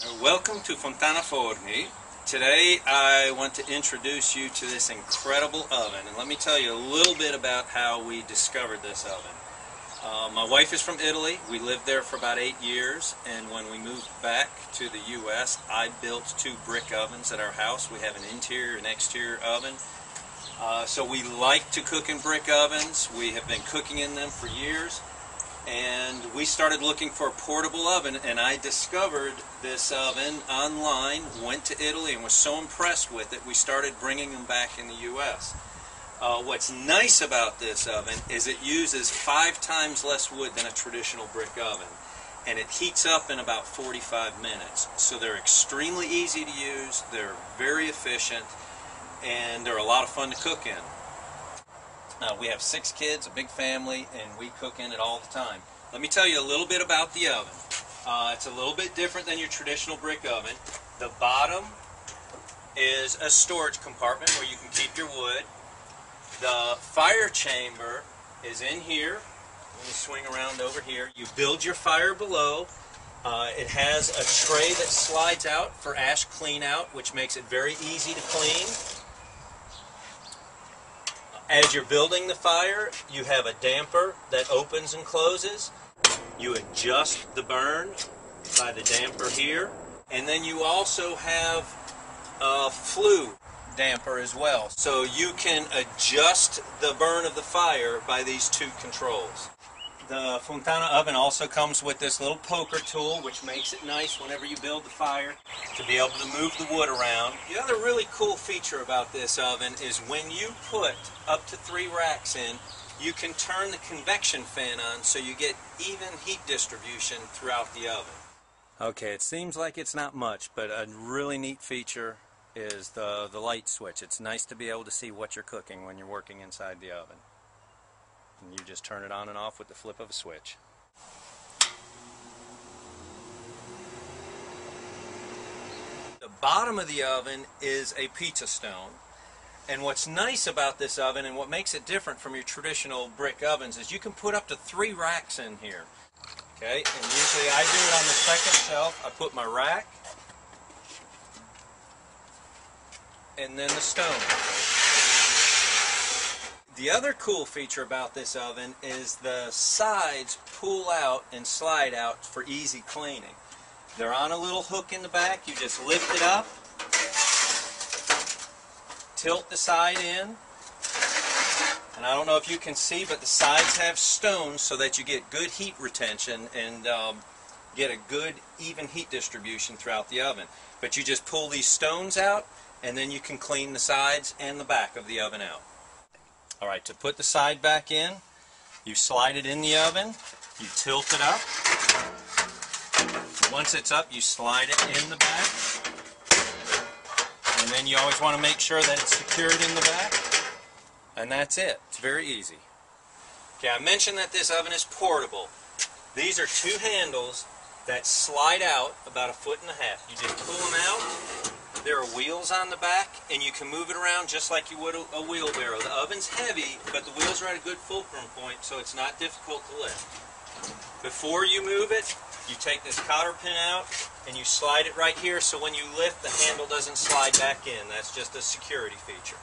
Welcome to Fontana Forni. Today I want to introduce you to this incredible oven, and let me tell you a little bit about how we discovered this oven. My wife is from Italy. We lived there for about 8 years, and when we moved back to the U.S. I built 2 brick ovens at our house. We have an interior and exterior oven. So we like to cook in brick ovens. We have been cooking in them for years. And we started looking for a portable oven, and I discovered this oven online, went to Italy, and was so impressed with it we started bringing them back in the U.S. What's nice about this oven is it uses 5 times less wood than a traditional brick oven, and it heats up in about 45 minutes. So they're extremely easy to use, they're very efficient, and they're a lot of fun to cook in. We have 6 kids, a big family, and we cook in it all the time. Let me tell you a little bit about the oven. It's a little bit different than your traditional brick oven. The bottom is a storage compartment where you can keep your wood. The fire chamber is in here. Let me swing around over here. You build your fire below. It has a tray that slides out for ash clean out, which makes it very easy to clean. As you're building the fire, you have a damper that opens and closes. You adjust the burn by the damper here. And then you also have a flue damper as well. So you can adjust the burn of the fire by these 2 controls. The Fontana oven also comes with this little poker tool, which makes it nice whenever you build the fire to be able to move the wood around. The other really cool feature about this oven is when you put up to 3 racks in, you can turn the convection fan on so you get even heat distribution throughout the oven. Okay, it seems like it's not much, but a really neat feature is the light switch. It's nice to be able to see what you're cooking when you're working inside the oven. And you just turn it on and off with the flip of a switch. The bottom of the oven is a pizza stone. And what's nice about this oven and what makes it different from your traditional brick ovens is you can put up to 3 racks in here. Okay, and usually I do it on the second shelf. I put my rack and then the stone. The other cool feature about this oven is the sides pull out and slide out for easy cleaning. They're on a little hook in the back. You just lift it up, tilt the side in, and I don't know if you can see, but the sides have stones so that you get good heat retention and get a good even heat distribution throughout the oven. But you just pull these stones out and then you can clean the sides and the back of the oven out. Alright, to put the side back in, you slide it in the oven, you tilt it up. Once it's up, you slide it in the back. And then you always want to make sure that it's secured in the back. And that's it. It's very easy. Okay, I mentioned that this oven is portable. These are 2 handles that slide out about 1.5 feet. You just pull them out. There are wheels on the back, and you can move it around just like you would a wheelbarrow. The oven's heavy, but the wheels are at a good fulcrum point, so it's not difficult to lift. Before you move it, you take this cotter pin out, and you slide it right here, so when you lift, the handle doesn't slide back in. That's just a security feature.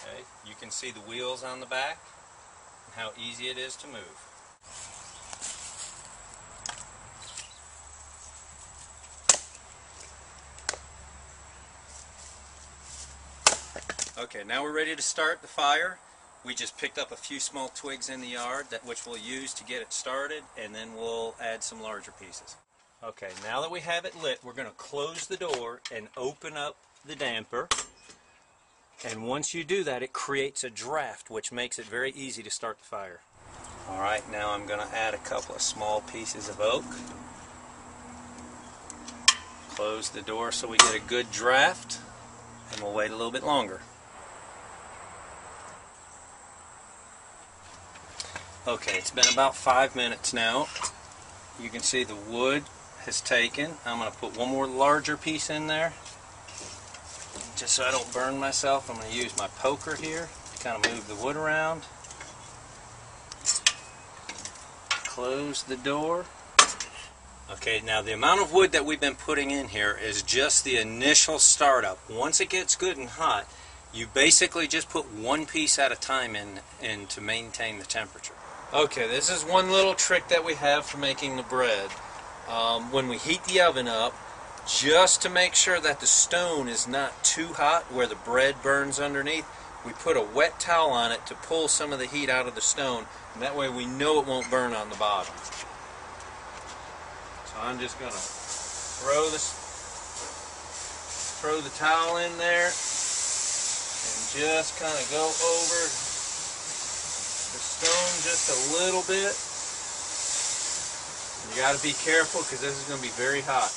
Okay, you can see the wheels on the back, and how easy it is to move. Okay, now we're ready to start the fire. We just picked up a few small twigs in the yard which we'll use to get it started, and then we'll add some larger pieces. Okay, now that we have it lit, we're going to close the door and open up the damper. And once you do that, it creates a draft, which makes it very easy to start the fire. Alright, now I'm going to add a couple of small pieces of oak. Close the door so we get a good draft, and we'll wait a little bit longer. Okay, it's been about 5 minutes now. You can see the wood has taken. I'm going to put one more larger piece in there. Just so I don't burn myself, I'm going to use my poker here to kind of move the wood around. Close the door. Okay, now the amount of wood that we've been putting in here is just the initial startup. Once it gets good and hot, you basically just put one piece at a time in to maintain the temperature. Okay, this is one little trick that we have for making the bread. When we heat the oven up, just to make sure that the stone is not too hot where the bread burns underneath, we put a wet towel on it to pull some of the heat out of the stone, and that way we know it won't burn on the bottom. So I'm just going to throw the towel in there and just kind of go over the stone just a little bit. You got to be careful because this is going to be very hot.